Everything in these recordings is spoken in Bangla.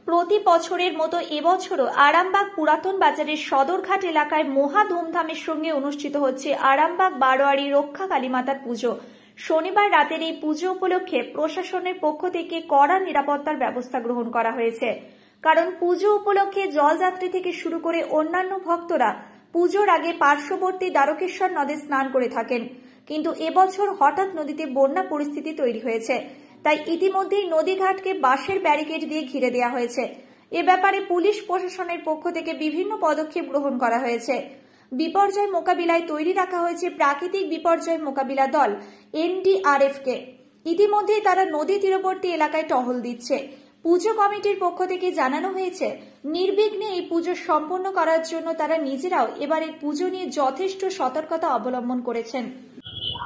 প্রতি বছরের মতো এবছরও আরামবাগ পুরাতন বাজারের সদরঘাট এলাকায় মহা ধুমধামের সঙ্গে অনুষ্ঠিত হচ্ছে আরামবাগ বারোয়ারি রক্ষা কালীমাতার পুজো। শনিবার রাতের এই পুজো উপলক্ষে প্রশাসনের পক্ষ থেকে কড়া নিরাপত্তার ব্যবস্থা গ্রহণ করা হয়েছে। কারণ পুজো উপলক্ষে জলযাত্রী থেকে শুরু করে অন্যান্য ভক্তরা পুজোর আগে পার্শ্ববর্তী দ্বারকেশ্বর নদে স্নান করে থাকেন, কিন্তু এবছর হঠাৎ নদীতে বন্যা পরিস্থিতি তৈরি হয়েছে। তাই ইতিমধ্যেই নদীঘাটকে বাঁশের ব্যারিকেড দিয়ে ঘিরে দেওয়া হয়েছে। এ ব্যাপারে পুলিশ প্রশাসনের পক্ষ থেকে বিভিন্ন পদক্ষেপ গ্রহণ করা হয়েছে। বিপর্যয় মোকাবিলায় তৈরি রাখা হয়েছে প্রাকৃতিক বিপর্যয় মোকাবিলা দল NDRF কে। ইতিমধ্যেই তারা নদী তীরবর্তী এলাকায় টহল দিচ্ছে। পুজো কমিটির পক্ষ থেকে জানানো হয়েছে, নির্বিঘ্নে এই পুজো সম্পন্ন করার জন্য তারা নিজেরাও এবারের পুজো নিয়ে যথেষ্ট সতর্কতা অবলম্বন করেছেন।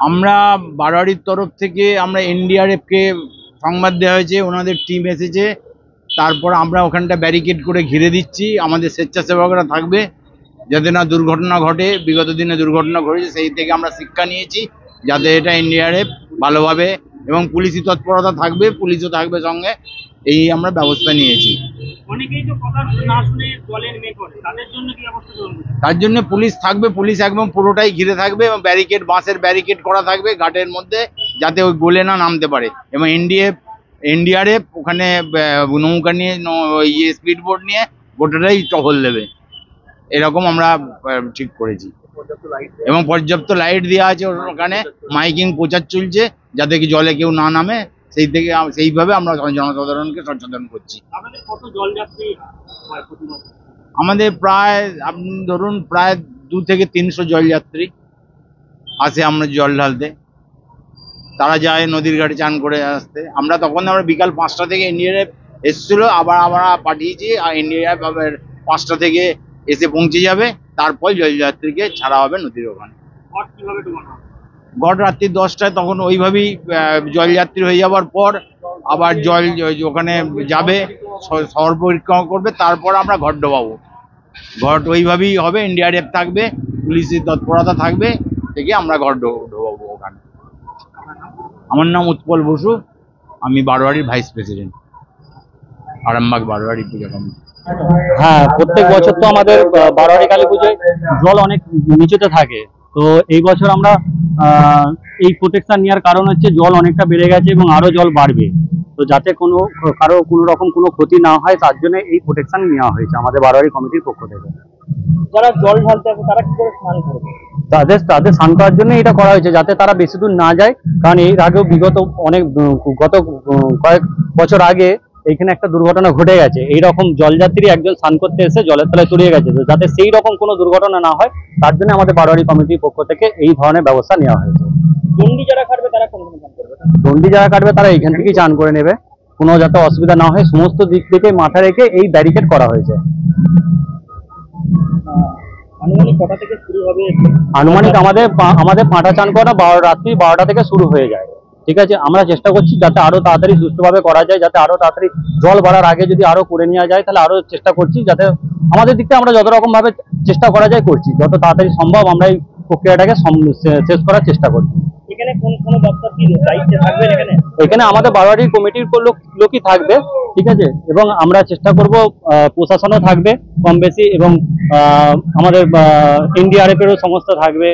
আমরা বারোয়ারির তরফ থেকে আমরা NDRF কে সংবাদ দেওয়া হয়েছে, ওনাদের টিম এসেছে। তারপর আমরা ওখানটা ব্যারিকেড করে ঘিরে দিচ্ছি। আমাদের স্বেচ্ছাসেবকরা থাকবে যাতে না দুর্ঘটনা ঘটে। বিগত দিনে দুর্ঘটনা ঘটেছে, সেই থেকে আমরা শিক্ষা নিয়েছি যাতে এটা NDRF ভালোভাবে এবং পুলিশি তৎপরতা থাকবে, পুলিশও থাকবে সঙ্গে, এই আমরা ব্যবস্থা নিয়েছি। তার জন্য পুলিশ থাকবে, পুলিশ একদম পুরোটাই ঘিরে থাকবে এবং ব্যারিকেড, বাঁশের ব্যারিকেড করা থাকবে ঘাটের মধ্যে যাতে ওই গোলে না নামতে পারে। এবং NDRF ওখানে নৌকা নিয়ে স্পিড বোট নিয়ে গোটাটাই টহল দেবে, এরকম আমরা ঠিক করেছি। এবং পর্যাপ্ত লাইট দেওয়া আছে ওখানে, মাইকিং প্রচার চলছে যাতে কি জলে কেউ না নামে, সেইভাবে আমরা জনসাধারণকে সচেতন করছি। আমাদের প্রায় আপনি ধরুন প্রায় 200 থেকে 300 জলযাত্রী আসে আমরা জল ঢালতে। তারা যায় নদীর ঘাটে চান করে আসতে। আমরা বিকাল 5টা থেকে NDRF এসেছিল, আবার আমরা পাঠিয়েছি। আর NDRF আবার 5টা থেকে এসে পৌঁছে যাবে, তারপর জলযাত্রীকে ছাড়া হবে নদীর ওখানে। ঘট রাত্রি 10টায়, তখন ওইভাবেই জলযাত্রী হয়ে যাওয়ার পর আবার জল ওখানে যাবে, শহর পরিক্রমা করবে, তারপর আমরা ঘট ডোবাবো। ঘট ওইভাবেই হবে, NDRF থাকবে, পুলিশি তৎপরতা থাকবে, থেকে আমরা ঘট ডোবাবো ওখানে। আমার নাম উৎপল বসু, আমি বারোয়ারির ভাইস প্রেসিডেন্ট, আরামবাগ বারোয়ারি পূজা কমিটি। হ্যাঁ, প্রত্যেক বছর তো আমাদের বারোয়ারি কালী পুজোয় জল অনেক নিচুতে থাকে। তো এই বছর আমরা এই প্রোটেকশন নেওয়ার কারণ হচ্ছে জল অনেকটা বেড়ে গেছে এবং আরো জল বাড়বে। তো যাতে কারো কোনো রকম কোনো ক্ষতি না হয়, তার জন্য এই প্রোটেকশন নেওয়া হয়েছে আমাদের বারোয়ারি কমিটির পক্ষ থেকে। যারা জল ঢালতে আসে তারা কি করে স্নান করবে? তাদের স্নান করার জন্য এটা করা হয়েছে, যাতে তারা বেশি দূর না যায়। কারণ এর আগেও গত কয়েক বছর আগে এইখানে একটা দুর্ঘটনা ঘটে গেছে। এইরকম জলযাত্রী একজন স্নান করতে এসে জলের তলায় তলিয়ে গেছে। তো যাতে সেই রকম কোনো দুর্ঘটনা না হয়, তার জন্য আমাদের বারোয়ারি কমিটির পক্ষ থেকে এই ধরনের ব্যবস্থা নেওয়া হয়েছে। দণ্ডি যারা কাটবে তারা কোনখানে চান করবে? দণ্ডি যারা কাটবে তারা এইখান থেকেই চান করে নেবে, কোনো যাতে অসুবিধা না হয় সমস্ত দিক থেকে মাথা রেখে এই ব্যারিকেড করা হয়েছে। আনুমানিক কটা থেকে শুরু হবে? আনুমানিক আমাদের পাঁটা চান করা রাত্রি 12টা থেকে শুরু হয়ে যায়। ঠিক আছে, আমরা চেষ্টা করছি যাতে আরো তাড়াতাড়ি সুষ্ঠুভাবে করা যায়, যাতে আরো তাড়াতাড়ি জল বাড়ার আগে যদি আরো করে নেওয়া যায়, তাহলে আরো চেষ্টা করছি যাতে আমাদের দিক থেকে আমরা যত রকম ভাবে চেষ্টা করা যায় করছি। যত তাড়াতাড়ি সম্ভব আমরা এই প্রক্রিয়াটাকে শেষ করার চেষ্টা করছি। এখানে কোন দপ্তর কি দায়িত্বে থাকবে? এখানে আমাদের বারোয়ারি কমিটির লোকই থাকবে। ঠিক আছে, এবং আমরা চেষ্টা করব প্রশাসনও থাকবে কম বেশি, এবং আমাদের NDRF এরও সংস্থা থাকবে।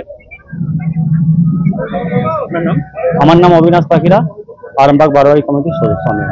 আমার নাম অবিনাশ পাখিরা, আরামবাগ বারোয়ারি কমিটির সদস্য আমি।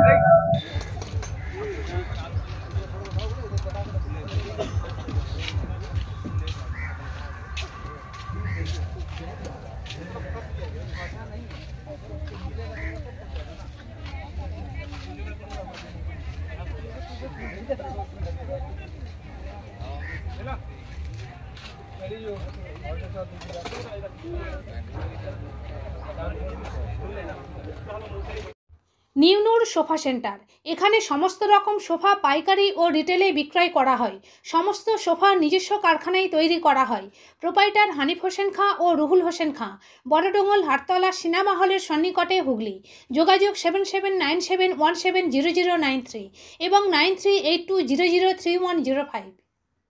নিউনুর সোফা সেন্টার, এখানে সমস্ত রকম সোফা পাইকারি ও রিটেলে বিক্রয় করা হয়। সমস্ত সোফা নিজস্ব কারখানায় তৈরি করা হয়। প্রোপাইটার হানিফ হোসেন খাঁ ও রুহুল হোসেন খাঁ, বড়ডোঙ্গল হাটতলা সিনেমা হলের সন্নিকটে, হুগলি। যোগাযোগ 7797170093 এবং 9382003105।